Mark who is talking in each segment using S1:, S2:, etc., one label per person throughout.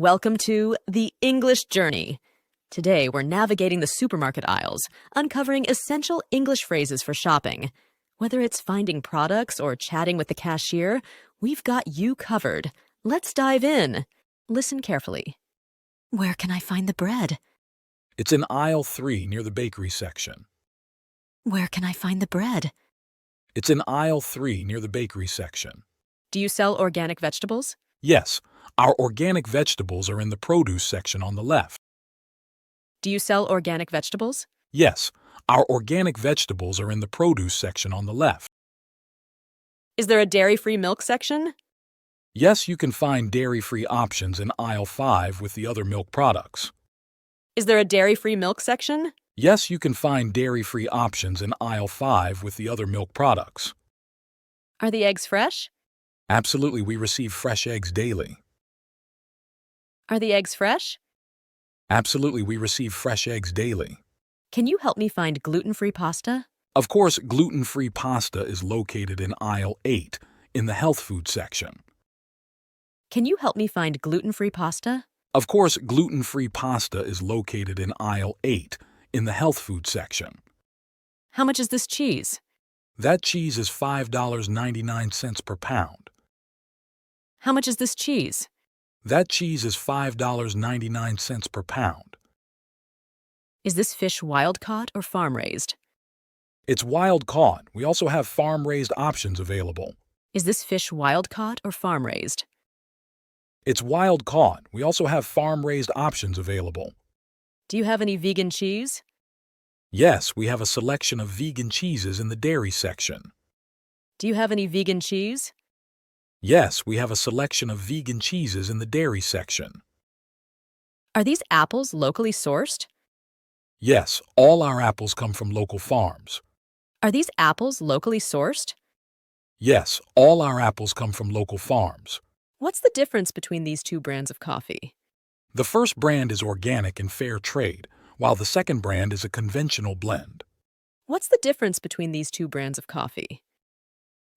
S1: Welcome to The English Journey. Today, we're navigating the supermarket aisles, uncovering essential English phrases for shopping. Whether it's finding products or chatting with the cashier, we've got you covered. Let's dive in. Listen carefully. Where can I find the bread?
S2: It's in aisle 3 near the bakery section.
S1: Where can I find the bread?
S2: It's in aisle 3 near the bakery section.
S1: Do you sell organic vegetables?
S2: Yes, our organic vegetables are in the produce section on the left.
S1: Do you sell organic vegetables?
S2: Yes, our organic vegetables are in the produce section on the left.
S1: Is there a dairy-free milk section?
S2: Yes, you can find dairy-free options in aisle 5 with the other milk products.
S1: Is there a dairy-free milk section?
S2: Yes, you can find dairy-free options in aisle 5 with the other milk products.
S1: Are the eggs fresh?
S2: Absolutely, we receive fresh eggs daily.
S1: Are the eggs fresh?
S2: Absolutely, we receive fresh eggs daily.
S1: Can you help me find gluten-free pasta?
S2: Of course, gluten-free pasta is located in aisle 8 in the health food section.
S1: Can you help me find gluten-free pasta?
S2: Of course, gluten-free pasta is located in aisle 8 in the health food section.
S1: How much is this cheese?
S2: That cheese is $5.99 per pound.
S1: How much is this cheese?
S2: That cheese is $5.99 per pound.
S1: Is this fish wild-caught or farm-raised?
S2: It's wild-caught. We also have farm-raised options available.
S1: Is this fish wild-caught or farm-raised?
S2: It's wild-caught. We also have farm-raised options available.
S1: Do you have any vegan cheese?
S2: Yes, we have a selection of vegan cheeses in the dairy section.
S1: Do you have any vegan cheese?
S2: Yes, we have a selection of vegan cheeses in the dairy section.
S1: Are these apples locally sourced?
S2: Yes, all our apples come from local farms.
S1: Are these apples locally sourced?
S2: Yes, all our apples come from local farms.
S1: What's the difference between these two brands of coffee?
S2: The first brand is organic and fair trade, while the second brand is a conventional blend.
S1: What's the difference between these two brands of coffee?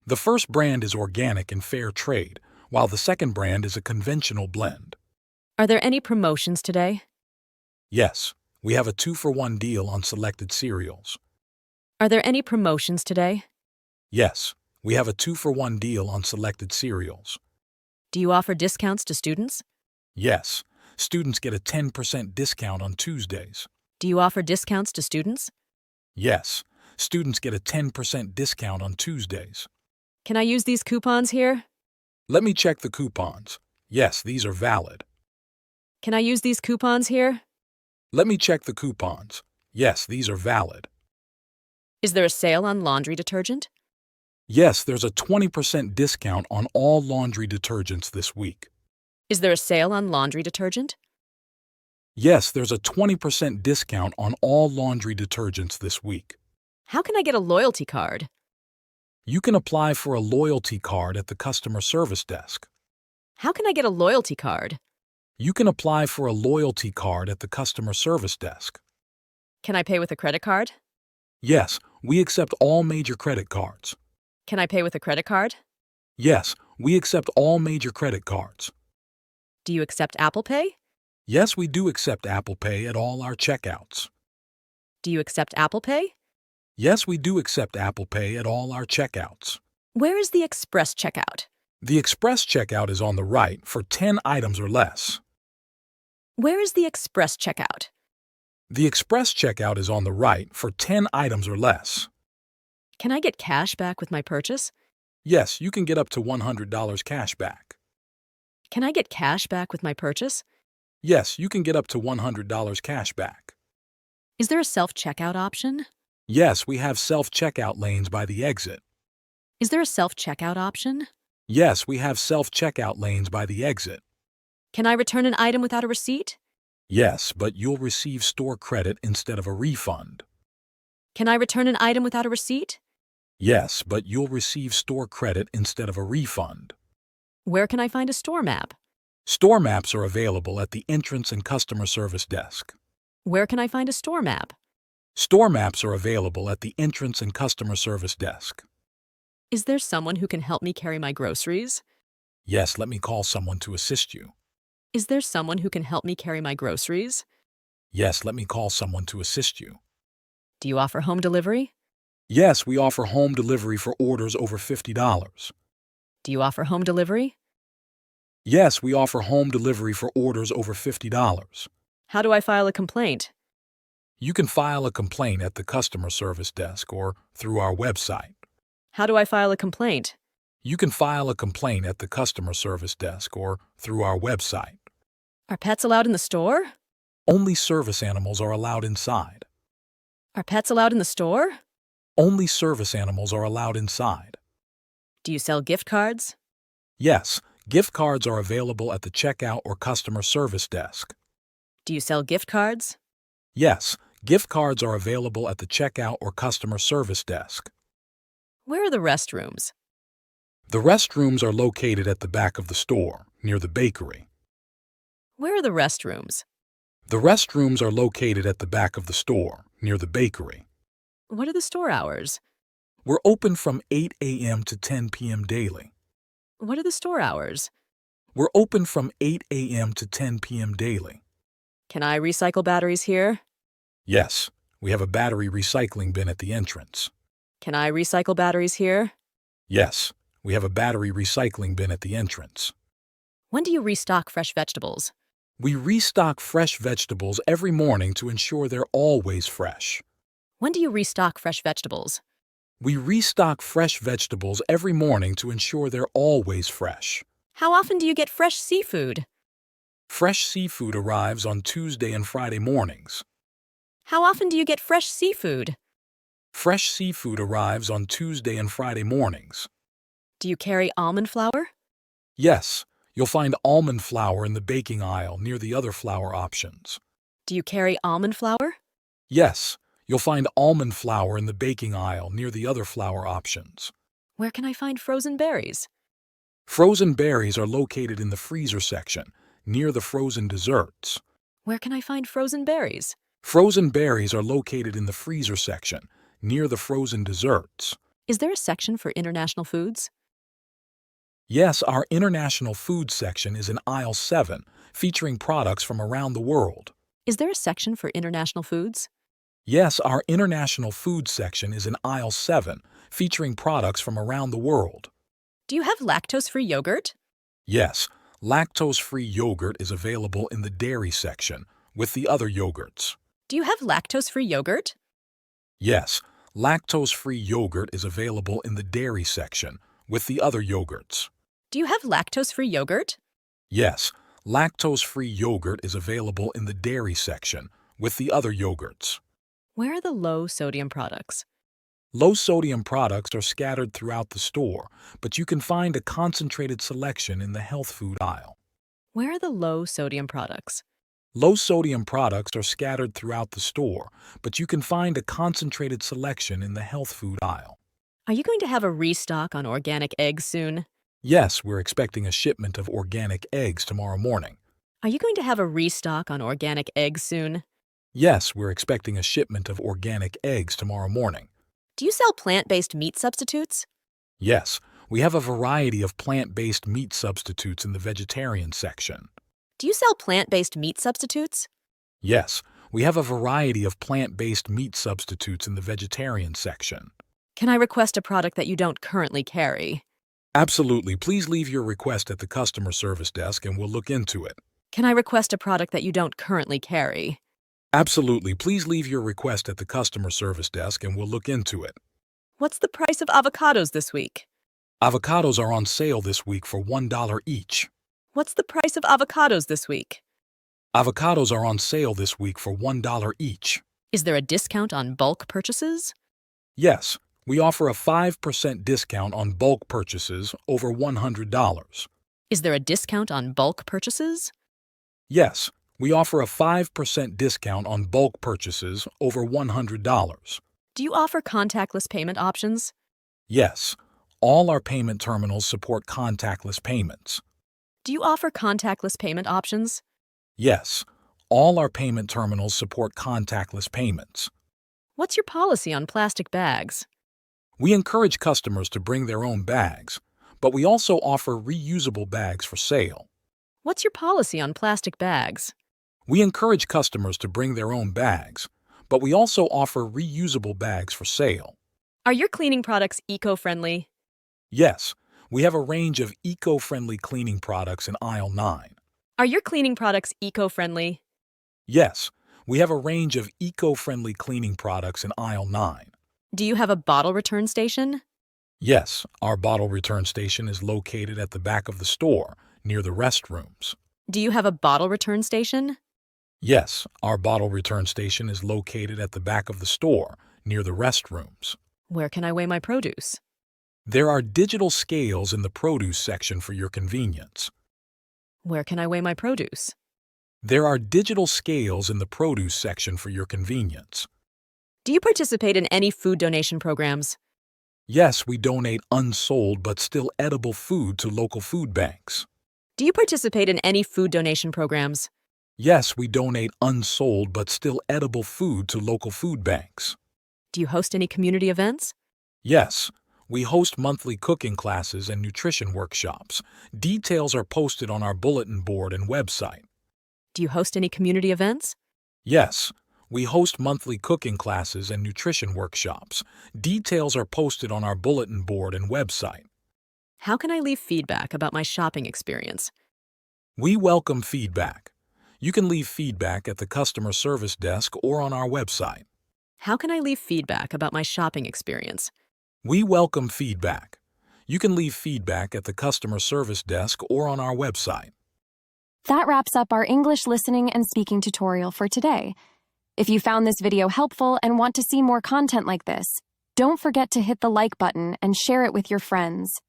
S2: The first brand is organic and fair trade, while the second brand is a conventional blend.
S1: Are there any promotions today?
S2: Yes, we have a 2-for-1 deal on selected cereals.
S1: Are there any promotions today?
S2: Yes, we have a 2-for-1 deal on selected cereals.
S1: Do you offer discounts to students?
S2: Yes, students get a 10% discount on Tuesdays.
S1: Do you offer discounts to students?
S2: Yes, students get a 10% discount on Tuesdays.
S1: Can I use these coupons here?
S2: Let me check the coupons. Yes, these are valid.
S1: Can I use these coupons here?
S2: Let me check the coupons. Yes, these are valid.
S1: Is there a sale on laundry detergent?
S2: Yes, there's a 20% discount on all laundry detergents this week.
S1: Is there a sale on laundry detergent?
S2: Yes, there's a 20% discount on all laundry detergents this week.
S1: How can I get a loyalty card?
S2: You can apply for a loyalty card at the customer service desk.
S1: How can I get a loyalty card?
S2: You can apply for a loyalty card at the customer service desk.
S1: Can I pay with a credit card?
S2: Yes, we accept all major credit cards.
S1: Can I pay with a credit card?
S2: Yes, we accept all major credit cards.
S1: Do you accept Apple Pay?
S2: Yes, we do accept Apple Pay at all our checkouts.
S1: Do you accept Apple Pay?
S2: Yes, we do accept Apple Pay at all our checkouts.
S1: Where is the express checkout?
S2: The express checkout is on the right for 10 items or less.
S1: Where is the express checkout?
S2: The express checkout is on the right for 10 items or less.
S1: Can I get cash back with my purchase?
S2: Yes, you can get up to $100 cash back.
S1: Can I get cash back with my purchase?
S2: Yes, you can get up to $100 cash back.
S1: Is there a self-checkout option?
S2: Yes, we have self-checkout lanes by the exit.
S1: Is there a self-checkout option?
S2: Yes, we have self-checkout lanes by the exit.
S1: Can I return an item without a receipt?
S2: Yes, but you'll receive store credit instead of a refund.
S1: Can I return an item without a receipt?
S2: Yes, but you'll receive store credit instead of a refund.
S1: Where can I find a store map?
S2: Store maps are available at the entrance and customer service desk.
S1: Where can I find a store map?
S2: Store maps are available at the entrance and customer service desk.
S1: Is there someone who can help me carry my groceries?
S2: Yes, let me call someone to assist you.
S1: Is there someone who can help me carry my groceries?
S2: Yes, let me call someone to assist you.
S1: Do you offer home delivery?
S2: Yes, we offer home delivery for orders over $50.
S1: Do you offer home delivery?
S2: Yes, we offer home delivery for orders over $50.
S1: How do I file a complaint?
S2: You can file a complaint at the customer service desk or through our website.
S1: How do I file a complaint?
S2: You can file a complaint at the customer service desk or through our website.
S1: Are pets allowed in the store?
S2: Only service animals are allowed inside.
S1: Are pets allowed in the store?
S2: Only service animals are allowed inside.
S1: Do you sell gift cards?
S2: Yes, gift cards are available at the checkout or customer service desk.
S1: Do you sell gift cards?
S2: Yes, gift cards are available at the checkout or customer service desk.
S1: Where are the restrooms?
S2: The restrooms are located at the back of the store, near the bakery.
S1: Where are the restrooms?
S2: The restrooms are located at the back of the store, near the bakery.
S1: What are the store hours?
S2: We're open from 8 a.m. to 10 p.m. daily.
S1: What are the store hours?
S2: We're open from 8 a.m. to 10 p.m. daily.
S1: Can I recycle batteries here?
S2: Yes, we have a battery recycling bin at the entrance.
S1: Can I recycle batteries here?
S2: Yes, we have a battery recycling bin at the entrance.
S1: When do you restock fresh vegetables?
S2: We restock fresh vegetables every morning to ensure they're always fresh.
S1: When do you restock fresh vegetables?
S2: We restock fresh vegetables every morning to ensure they're always fresh.
S1: How often do you get fresh seafood?
S2: Fresh seafood arrives on Tuesday and Friday mornings.
S1: How often do you get fresh seafood?
S2: Fresh seafood arrives on Tuesday and Friday mornings.
S1: Do you carry almond flour?
S2: Yes, you'll find almond flour in the baking aisle near the other flour options.
S1: Do you carry almond flour?
S2: Yes, you'll find almond flour in the baking aisle near the other flour options.
S1: Where can I find frozen berries?
S2: Frozen berries are located in the freezer section, near the frozen desserts.
S1: Where can I find frozen berries?
S2: Frozen berries are located in the freezer section, near the frozen desserts.
S1: Is there a section for international foods?
S2: Yes, our international food section is in aisle 7, featuring products from around the world.
S1: Is there a section for international foods?
S2: Yes, our international food section is in aisle 7, featuring products from around the world.
S1: Do you have lactose-free yogurt?
S2: Yes, lactose-free yogurt is available in the dairy section with the other yogurts.
S1: Do you have lactose-free yogurt?
S2: Yes, lactose-free yogurt is available in the dairy section with the other yogurts.
S1: Do you have lactose-free yogurt?
S2: Yes, lactose-free yogurt is available in the dairy section with the other yogurts.
S1: Where are the low-sodium products?
S2: Low-sodium products are scattered throughout the store, but you can find a concentrated selection in the health food aisle.
S1: Where are the low-sodium products?
S2: Low-sodium products are scattered throughout the store, but you can find a concentrated selection in the health food aisle.
S1: Are you going to have a restock on organic eggs soon?
S2: Yes, we're expecting a shipment of organic eggs tomorrow morning.
S1: Are you going to have a restock on organic eggs soon?
S2: Yes, we're expecting a shipment of organic eggs tomorrow morning.
S1: Do you sell plant-based meat substitutes?
S2: Yes, we have a variety of plant-based meat substitutes in the vegetarian section.
S1: Do you sell plant-based meat substitutes?
S2: Yes, we have a variety of plant-based meat substitutes in the vegetarian section.
S1: Can I request a product that you don't currently carry?
S2: Absolutely. Please leave your request at the customer service desk and we'll look into it.
S1: Can I request a product that you don't currently carry?
S2: Absolutely. Please leave your request at the customer service desk and we'll look into it.
S1: What's the price of avocados this week?
S2: Avocados are on sale this week for $1 each.
S1: What's the price of avocados this week?
S2: Avocados are on sale this week for $1 each.
S1: Is there a discount on bulk purchases?
S2: Yes, we offer a 5% discount on bulk purchases over $100.
S1: Is there a discount on bulk purchases?
S2: Yes, we offer a 5% discount on bulk purchases over $100.
S1: Do you offer contactless payment options?
S2: Yes, all our payment terminals support contactless payments.
S1: Do you offer contactless payment options?
S2: Yes, all our payment terminals support contactless payments.
S1: What's your policy on plastic bags?
S2: We encourage customers to bring their own bags, but we also offer reusable bags for sale.
S1: What's your policy on plastic bags?
S2: We encourage customers to bring their own bags, but we also offer reusable bags for sale.
S1: Are your cleaning products eco-friendly?
S2: Yes, we have a range of eco-friendly cleaning products in aisle 9.
S1: Are your cleaning products eco-friendly?
S2: Yes, we have a range of eco-friendly cleaning products in aisle 9.
S1: Do you have a bottle return station?
S2: Yes, our bottle return station is located at the back of the store, near the restrooms.
S1: Do you have a bottle return station?
S2: Yes, our bottle return station is located at the back of the store, near the restrooms.
S1: Where can I weigh my produce?
S2: There are digital scales in the produce section for your convenience.
S1: Where can I weigh my produce?
S2: There are digital scales in the produce section for your convenience.
S1: Do you participate in any food donation programs?
S2: Yes, we donate unsold but still edible food to local food banks.
S1: Do you participate in any food donation programs?
S2: Yes, we donate unsold but still edible food to local food banks.
S1: Do you host any community events?
S2: Yes, we host monthly cooking classes and nutrition workshops. Details are posted on our bulletin board and website.
S1: Do you host any community events?
S2: Yes, we host monthly cooking classes and nutrition workshops. Details are posted on our bulletin board and website.
S1: How can I leave feedback about my shopping experience?
S2: We welcome feedback. You can leave feedback at the customer service desk or on our website.
S1: How can I leave feedback about my shopping experience?
S2: We welcome feedback. You can leave feedback at the customer service desk or on our website.
S3: That wraps up our English listening and speaking tutorial for today. If you found this video helpful and want to see more content like this, don't forget to hit the like button and share it with your friends.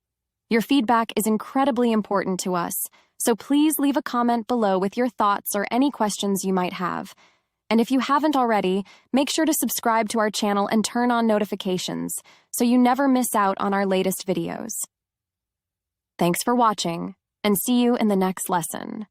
S3: Your feedback is incredibly important to us, so please leave a comment below with your thoughts or any questions you might have. And if you haven't already, make sure to subscribe to our channel and turn on notifications so you never miss out on our latest videos. Thanks for watching, and see you in the next lesson.